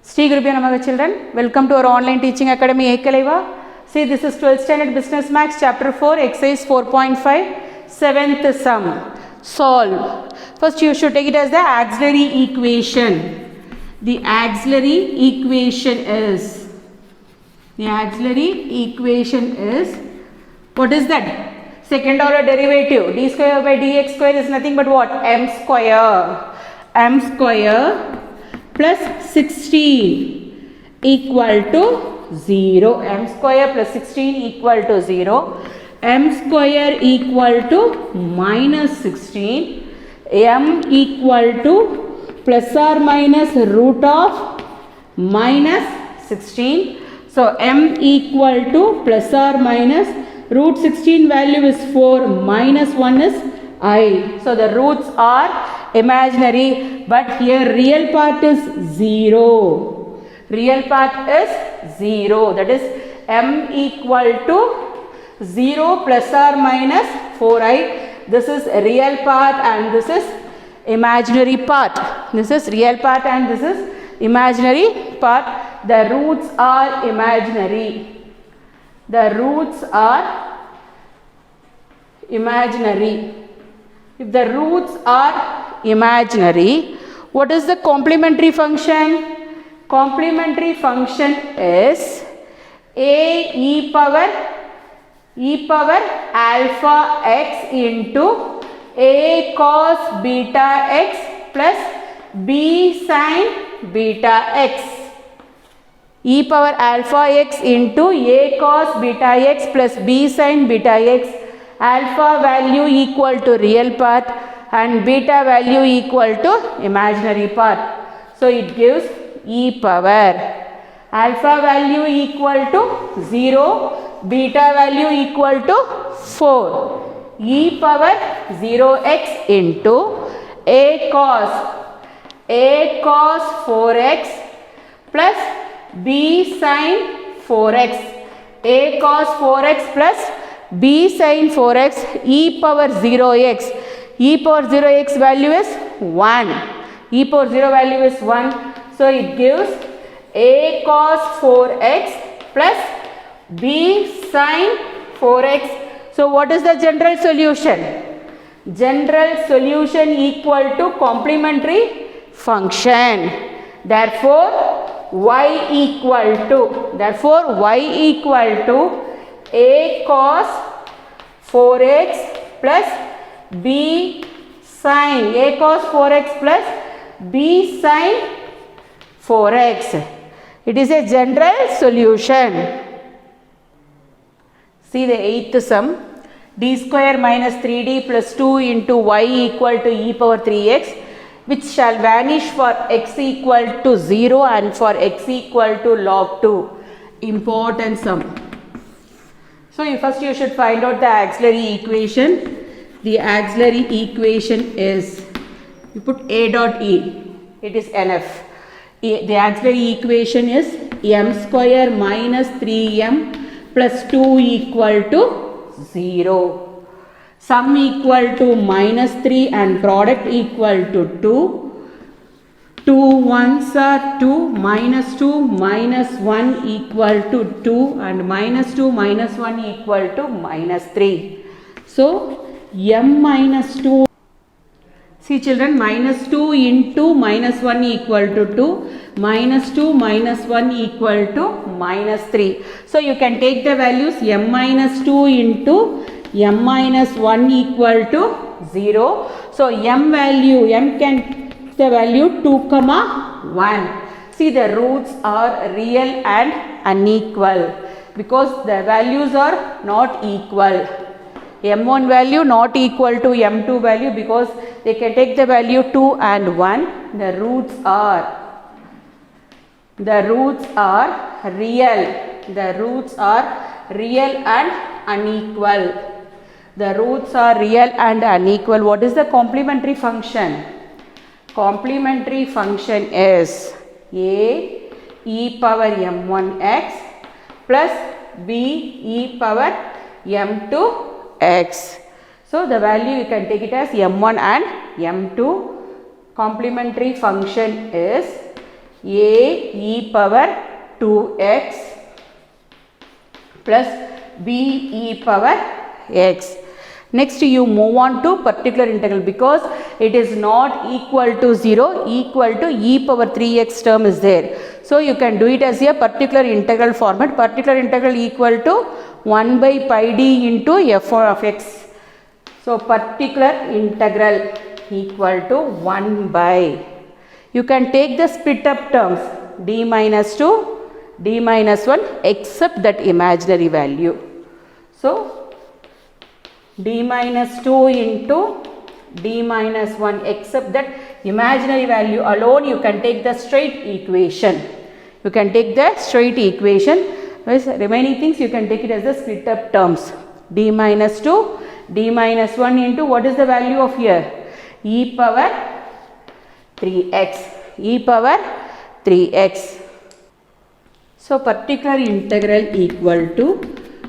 Sri Gurubhyo Namaha children, welcome to our online teaching academy Ekalaiva. See, this is 12th standard business maths chapter 4 exercise 4.5 7th sum. Solve. First you should take it as the auxiliary equation. The auxiliary equation is what is that? Second order derivative. D square by dx square is nothing but what? M square. M square plus 16 equal to 0. M square plus 16 equal to 0. M square equal to minus 16. M equal to plus or minus root of minus 16. So M equal to plus or minus root 16 value is 4, minus 1 is I. So the roots are imaginary, but here real part is 0. Real part is 0. That is M equal to 0 plus or minus 4i. This is real part and this is imaginary part. This is real part and this is imaginary part. The roots are imaginary. The roots are imaginary. If the roots are imaginary, what is the complementary function? Complementary function is a e power alpha x into a cos beta x plus b sin beta x. E power alpha x into a cos beta x plus b sin beta x. Alpha value equal to real part and beta value equal to imaginary part. So it gives e power alpha value equal to 0, beta value equal to 4. E power 0x into a cos 4x plus b sin 4x. A cos 4x plus b sin 4x e power 0x. E power 0x value is 1. E power 0 value is 1. So it gives a cos 4x plus b sin 4x. So what is the general solution? General solution equal to complementary function. Therefore y equal to a cos 4x plus b sin a cos 4x plus b sin 4x. It is a general solution. See the 8th sum. D square minus 3d plus 2 into y equal to e power 3x, which shall vanish for x equal to 0 and for x equal to log 2. Important sum. So first you should find out the auxiliary equation. The auxiliary equation is, you put a dot e, it is nf. The auxiliary equation is m square minus 3m plus 2 equal to 0. Sum equal to minus 3 and product equal to 2. 2 ones are 2, minus 2 minus 1 equal to 2 and minus 2 minus 1 equal to minus 3. So m minus 2, see children, minus 2 into minus 1 equal to 2, minus 2 minus 1 equal to minus 3. So you can take the values m minus 2 into m minus 1 equal to 0. So m can the value 2 comma 1. See, the roots are real and unequal because the values are not equal. M1 value not equal to M2 value because they can take the value 2 and 1. The roots are real. The roots are real and unequal. The roots are real and unequal. What is the complementary function? Complementary function is a e power m1x plus b e power m2x. So the value you can take it as m1 and m2. Complementary function is a e power 2x plus b e power x. Next you move on to particular integral because it is not equal to 0, equal to e power 3x term is there. So you can do it as a particular integral format. Particular integral equal to 1 by pi d into f of x. So particular integral equal to 1 by, you can take the split up terms d minus 2, d minus 1 except that imaginary value. So d minus 2 into d minus 1 except that imaginary value alone, you can take the straight equation. You can take the straight equation. Remaining things you can take it as the split up terms. D minus 2, d minus 1 into what is the value of here? E power 3x. E power 3x. So particular integral equal to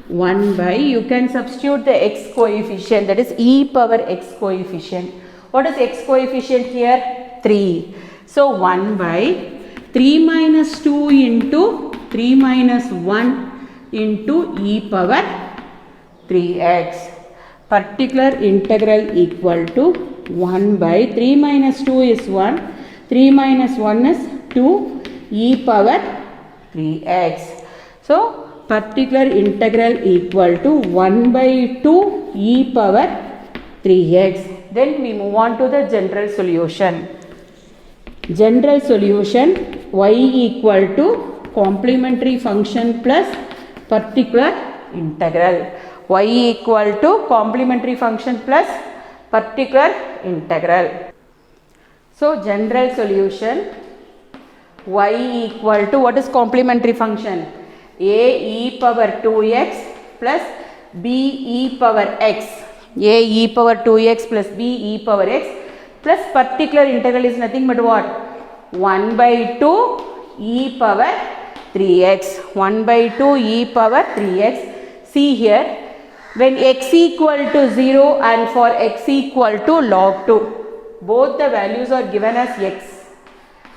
1 by, you can substitute the x coefficient, that is e power x coefficient. What is x coefficient here? 3. So 1 by 3 minus 2 into 3 minus 1 into e power 3x. Particular integral equal to 1 by 3 minus 2 is 1, 3 minus 1 is 2 e power 3x. So particular integral equal to 1 by 2 e power 3x. Then we move on to the general solution. General solution, y equal to complementary function plus particular integral. Y equal to complementary function plus particular integral. So general solution, y equal to, what is complementary function? A e power 2x plus b e power x. A e power 2x plus b e power x plus particular integral is nothing but what? 1 by 2 e power 3x. 1 by 2 e power 3x. See here, when x equal to 0 and for x equal to log 2, both the values are given as x,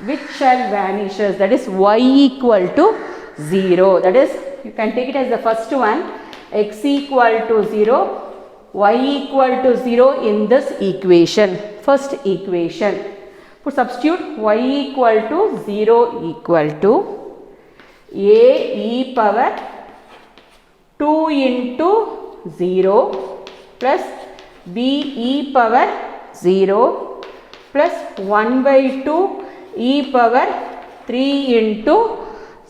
which shall vanishes, that is y equal to 0. That is, you can take it as the first one, x equal to 0, y equal to 0 in this equation, first equation. Put substitute y equal to 0 equal to a e power 2 into 0 plus b e power 0 plus 1 by 2 e power 3 into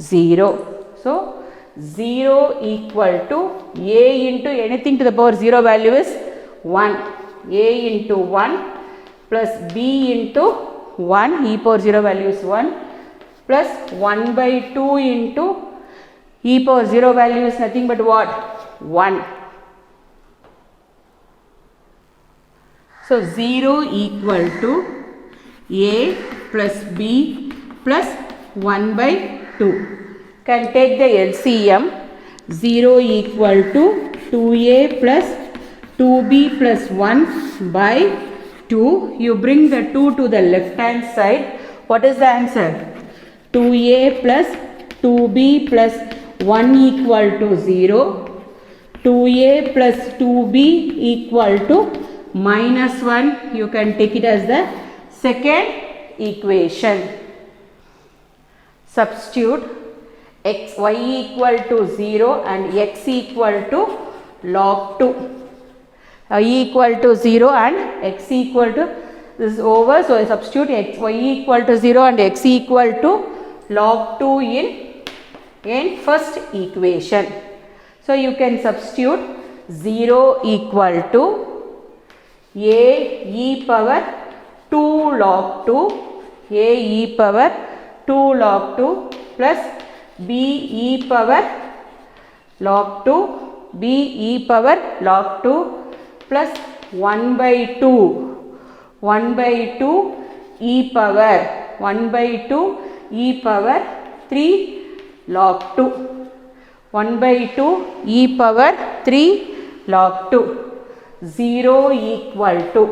0. So 0 equal to a into anything to the power 0 value is 1. A into 1 plus b into 1, e power 0 value is 1 plus 1 by 2 into e power 0 value is nothing but what? 1. So 0 equal to a plus b plus 1 by 2. Can take the LCM. 0 equal to 2a plus 2b plus 1 by 2. You bring the 2 to the left hand side. What is the answer? 2a plus 2b plus 1 equal to 0. 2a plus 2b equal to minus 1. You can take it as the second equation. Substitute x y equal to 0 and x equal to log 2. Y equal to 0 and x equal to, this is over, so I substitute x y equal to 0 and x equal to log 2 in first equation. So you can substitute 0 equal to a e power 2 log 2, a e power 2 log 2 plus b e power log 2, b e power log 2 plus 1 by 2, 1 by 2 e power, 1 by 2 e power 3 log 2, 1 by 2 e power 3 log 2. 0 equal to,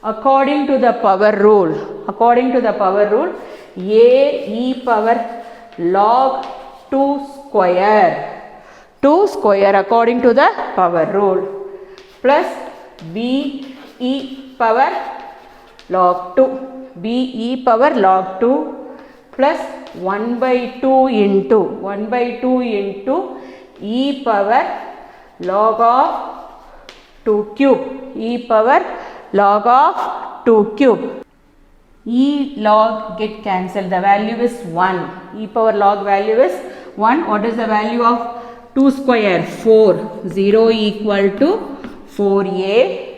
according to the power rule, a e power log 2 square according to the power rule plus b e power log 2 plus 1 by 2 into e power log of 2 cube, e log get cancelled, the value is 1, e power log value is 1. What is the value of 2 square? 4. 0 equal to 4a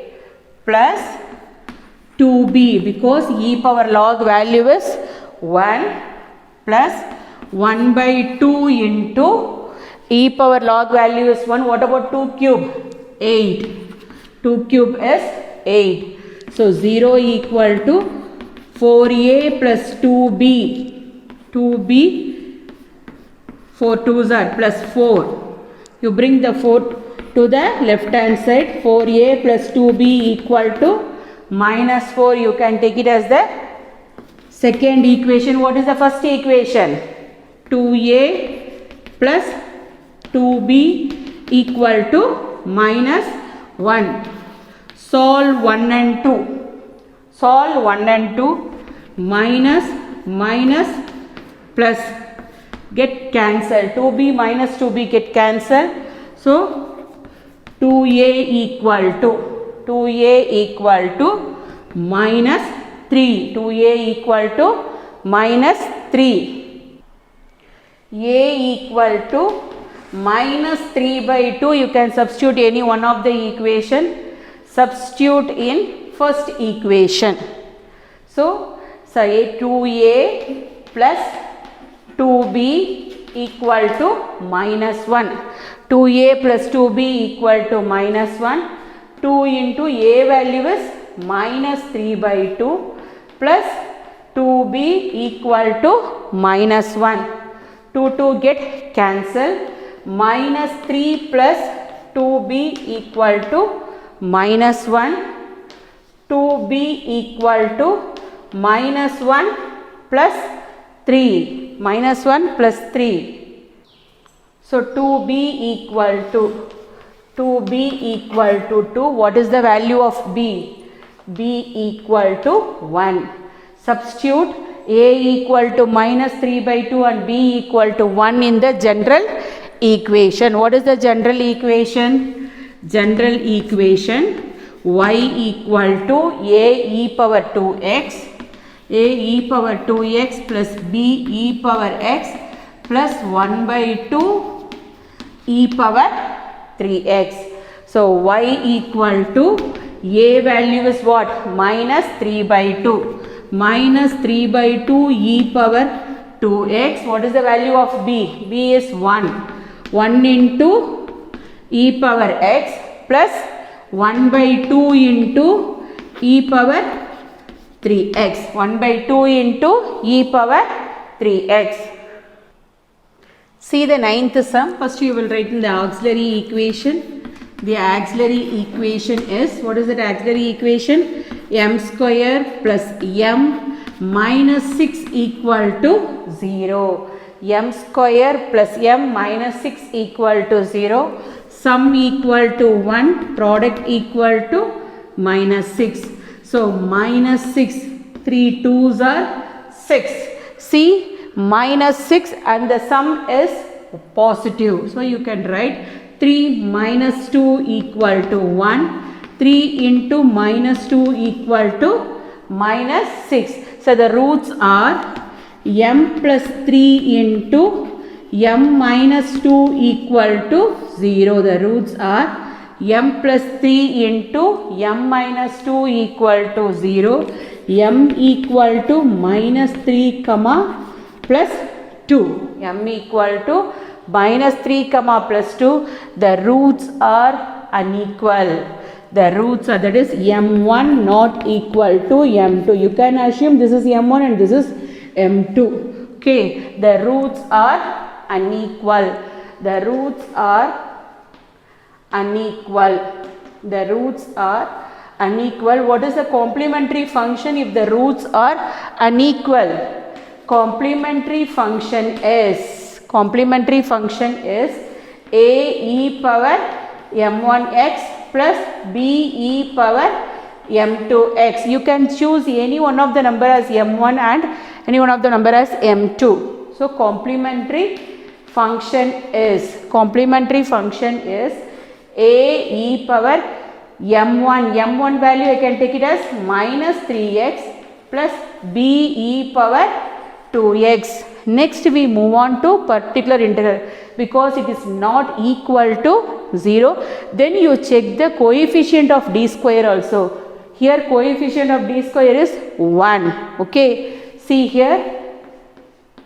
plus 2b, because e power log value is 1 plus 1 by 2 into e power log value is 1. What about 2 cube? 8. 2 cube is 8. So 0 equal to 4a plus 2b. 4 2s are plus 4. You bring the 4 to the left hand side. 4a plus 2b equal to minus 4. You can take it as the second equation. What is the first equation? 2a plus 2b equal to minus 1. Solve 1 and 2. Minus plus get cancelled. 2b minus 2b get cancelled. So 2a equal to minus 3. 2a equal to minus 3. A equal to minus 3 by 2. You can substitute any one of the equation. Substitute in first equation. So say 2a plus 2b equal to minus 1. 2a plus 2b equal to minus 1. 2 into a value is minus 3 by 2 plus 2b equal to minus 1. 2 get cancelled. Minus 3 plus 2b equal to minus 1. 2b equal to minus 1 plus 3. Minus 1 plus 3. So 2b equal to 2. What is the value of b? B equal to 1. Substitute a equal to minus 3 by 2 and b equal to 1 in the general equation. What is the general equation? General equation y equal to a e power 2x, plus b e power x plus 1 by 2 e power 3x. So y equal to a value is what? Minus 3 by 2. Minus 3 by 2 e power 2x. What is the value of b? B is 1. 1 into e power x plus 1 by 2 into e power 3x. 1 by 2 into e power 3x. See the ninth sum. First you will write in the auxiliary equation. The auxiliary equation is, what is that auxiliary equation? M square plus m minus 6 equal to 0. M square plus m minus 6 equal to 0. Sum equal to 1, product equal to minus 6. So minus 6, 3 2s are 6. See, minus 6 and the sum is positive. So you can write 3 minus 2 equal to 1. 3 into minus 2 equal to minus 6. So the roots are m plus 3 into m minus 2 equal to 0. The roots are m plus 3 into m minus 2 equal to 0. M equal to minus 3 comma plus 2. M equal to minus 3 comma plus 2. The roots are unequal. The roots are, that is m1 not equal to m2. You can assume this is m1 and this is m2. Okay, the roots are unequal. The roots are unequal. The roots are unequal. What is the complementary function if the roots are unequal? complementary function is a e power m1x plus b e power m2x. You can choose any one of the number as m1 and any one of the number as m2. So complementary function is a e power m1 value I can take it as minus 3x plus b e power 2x. Next we move on to particular integral because it is not equal to 0. Then you check the coefficient of d square also. Here coefficient of d square is 1. Okay. See here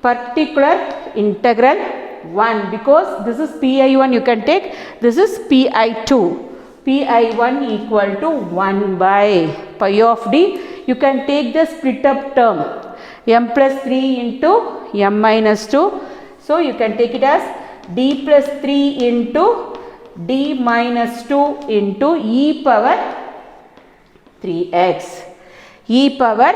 particular integral 1 because this is pi1 you can take, this is pi2. pi1 equal to 1 by pi of d. You can take the split up term m plus 3 into m minus 2. So you can take it as d plus 3 into d minus 2 into e power 3x. e power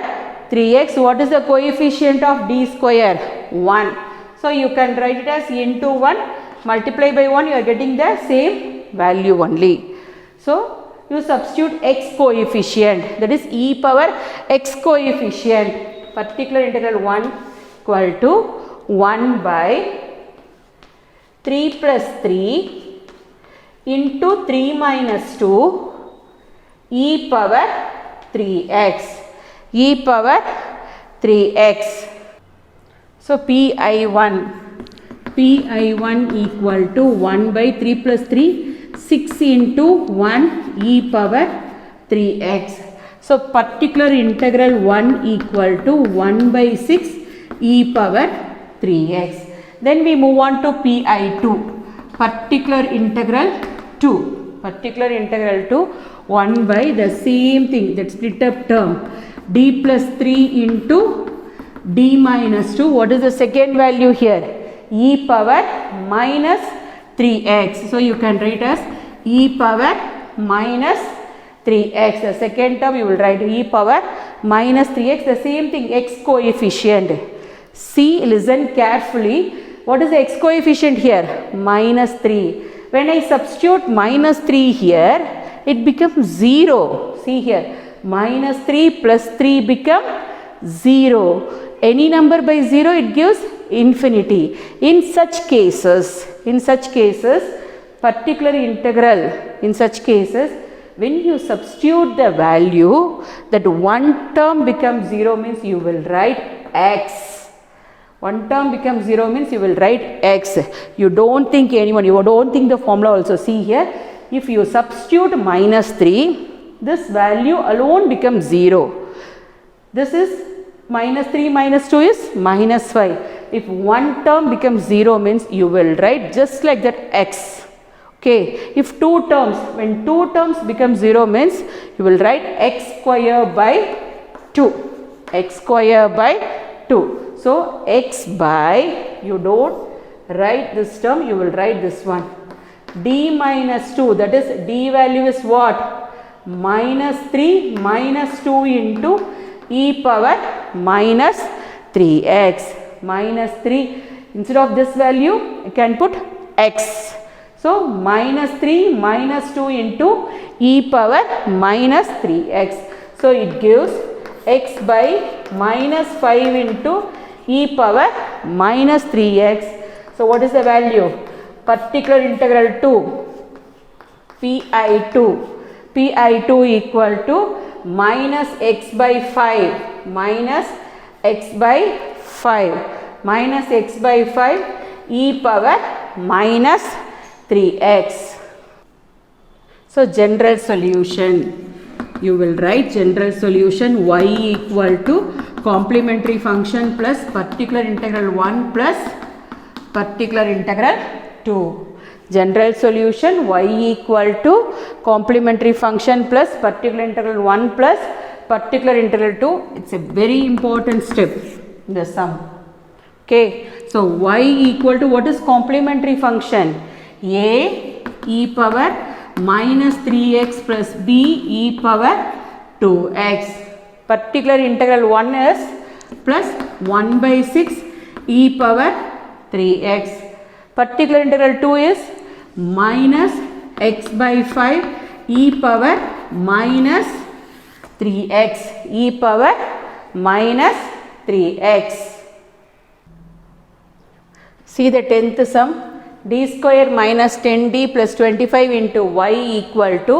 3x. What is the coefficient of d square? 1. So you can write it as into 1 multiply by 1, you are getting the same value only. So you substitute x coefficient, that is e power x coefficient. Particular integral 1 equal to 1 by 3 plus 3 into 3 minus 2 e power 3x. e power 3x. So pi1 equal to 1 by 3 plus 3, 6 into 1 e power 3x. So particular integral 1 equal to 1 by 6 e power 3x. Then we move on to pi2. Particular integral 2. 1 by the same thing, that split up term d plus 3 into d minus 2. What is the second value here? E power minus 3x. So you can write as e power minus 3x. The second term you will write e power minus 3x. The same thing, x coefficient. See, listen carefully. What is the x coefficient here? Minus 3. When I substitute minus 3 here, it becomes 0. See here, minus 3 plus 3 become 0. Any number by 0 it gives infinity. In such cases, particular integral, when you substitute the value, that one term becomes 0 means you will write x. One term becomes 0 means you will write x. You don't think the formula also. See here, if you substitute minus 3, this value alone becomes 0. This is minus 3 minus 2 is minus 5. If one term becomes 0 means you will write just like that x. Okay. If when two terms become 0 means you will write x square by 2. X square by 2. So x by, you don't write this term, you will write this one. D minus 2, that is d value is what? Minus 3 minus 2 into e power minus 3x. Minus 3, instead of this value you can put x. So minus 3 minus 2 into e power minus 3x. So it gives x by minus 5 into e power minus 3x. So what is the value? Particular integral 2, pi2 equal to minus x by 5 minus x by 5 e power minus 3x. So general solution, you will write general solution y equal to complementary function plus particular integral 1 plus particular integral 2. General solution y equal to complementary function plus particular integral 1 plus particular integral 2. It's a very important step in the sum. Okay. So y equal to, what is complementary function? A e power minus 3x plus b e power 2x. Particular integral 1 is plus 1 by 6 e power 3x. Particular integral 2 is minus x by 5 e power minus 3x, e power minus 3x. See the 10th sum, d square minus 10d plus 25 into y equal to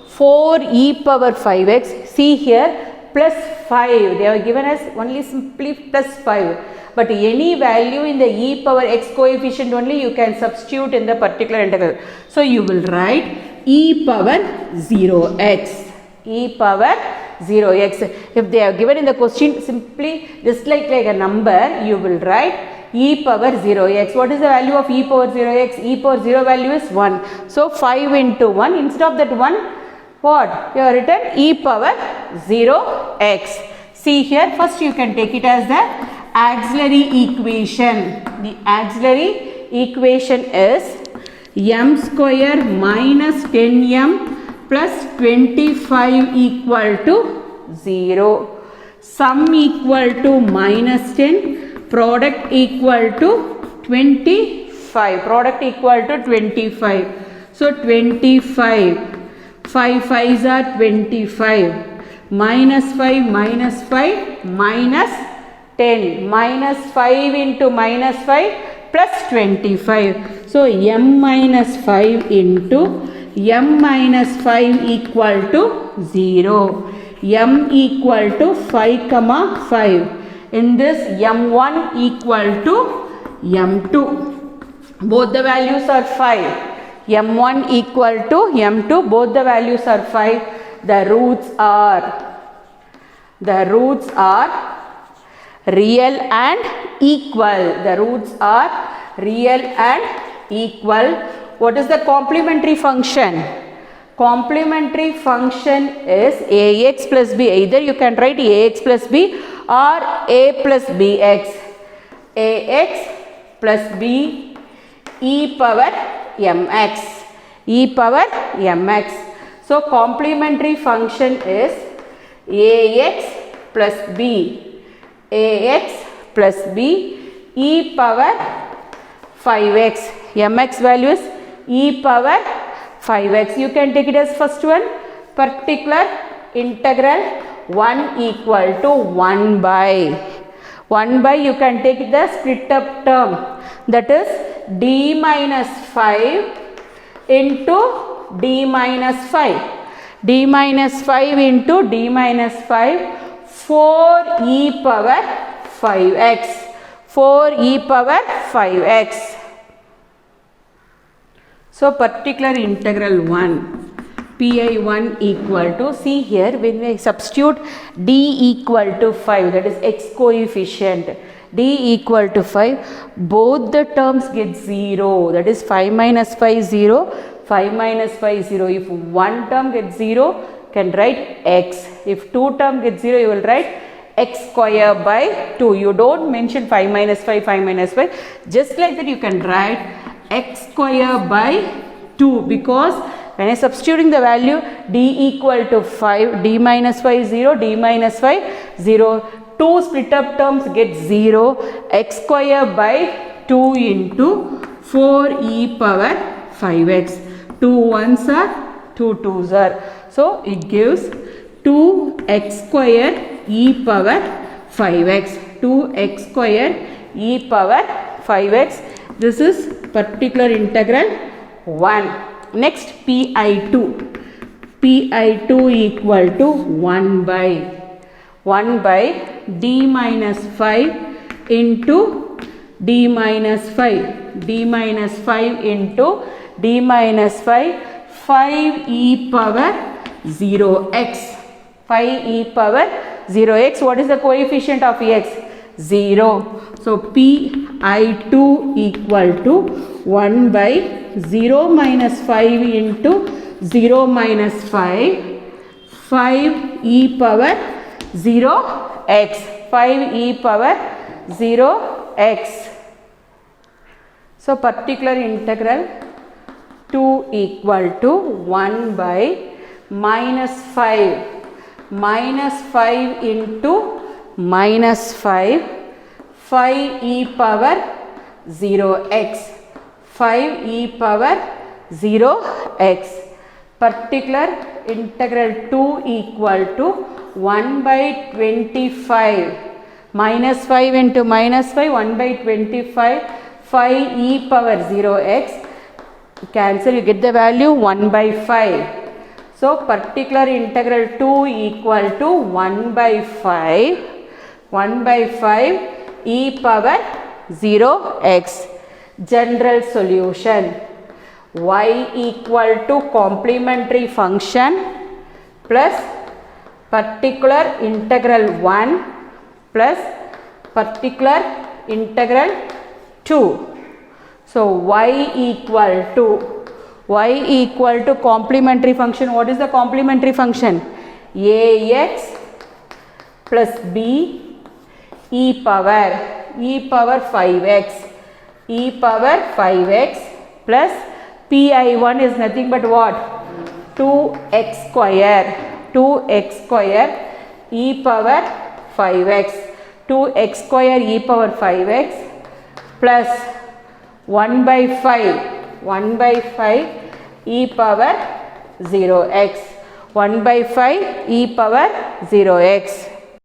4 e power 5x. See here plus 5, they have given us only simply plus 5, but any value in the e power x coefficient only you can substitute in the particular integral. So you will write e power 0x, e power 0x. If they are given in the question simply just like a number, you will write e power 0x. What is the value of e power 0x? E power 0 value is 1. So 5 into 1, instead of that 1, what? You have written e power 0x. See here, first you can take it as the auxiliary equation. The auxiliary equation is m square minus 10m plus 25 equal to 0. Sum equal to minus 10, product equal to 25. Product equal to 25. So 25. 5 5s are 25. Minus 5 minus 5 minus 10. Minus 5 into minus 5 plus 25. So m minus 5 into m minus 5 equal to 0. M equal to 5 comma 5. In this m1 equal to m2. Both the values are 5. m1 equal to m2. Both the values are 5. The roots are real and equal. The roots are real and equal. What is the complementary function? Complementary function is ax plus b. Either you can write ax plus b or a plus bx. Ax plus b e power mx. E power mx. So complementary function is ax plus b. Ax plus b e power 5x. Mx value is e power 5x. You can take it as first one, particular integral 1 equal to 1 by. 1 by you can take the split up term, that is d minus 5 into d minus 5. D minus 5 into d minus 5, 4 e power 5x. 4 e power 5x. So particular integral 1, pi1 equal to, see here when we substitute d equal to 5, that is x coefficient, d equal to 5, both the terms get 0, that is 5 minus 5 0, 5 minus 5 0. If one term gets 0, can write x. If two term gets 0, you will write x square by 2. You don't mention 5 minus 5, 5 minus 5. Just like that you can write x square by 2, because when I substituting the value d equal to 5, d minus 5 0, d minus 5 0. Two split up terms get 0. X square by 2 into 4 e power 5x. 2 1s are 2 2s are. So it gives 2x square e power 5x. 2x square e power 5x. This is particular integral 1. Next pi2. pi2 equal to 1 by d minus 5 into d minus 5. d minus 5 into d minus 5, 5 e power 0x. 5 e power 0x. What is the coefficient of x? 0. So pi2 equal to 1 by 0 minus 5 into 0 minus 5, 5 e power 0x. 5 e power 0x. So particular integral 2 equal to 1 by minus 5 into minus 5, 5 e power 0x, 5 e power 0x. Particular integral 2 equal to 1 by 25. Minus 5 into minus 5, 1 by 25, 5 e power 0x. Cancel, you get the value 1 by 5. So, particular integral 2 equal to 1 by 5, 1 by 5 e power 0x. General solution, y equal to complementary function plus particular integral 1 plus particular integral 2. So, y equal to complementary function. What is the complementary function? Ax plus b e power 5x, e power 5x plus pi1 is nothing but what? 2x square e power 5x, 2x square e power 5x plus 1 by 5 e power 0x, 1 by 5 e power 0x.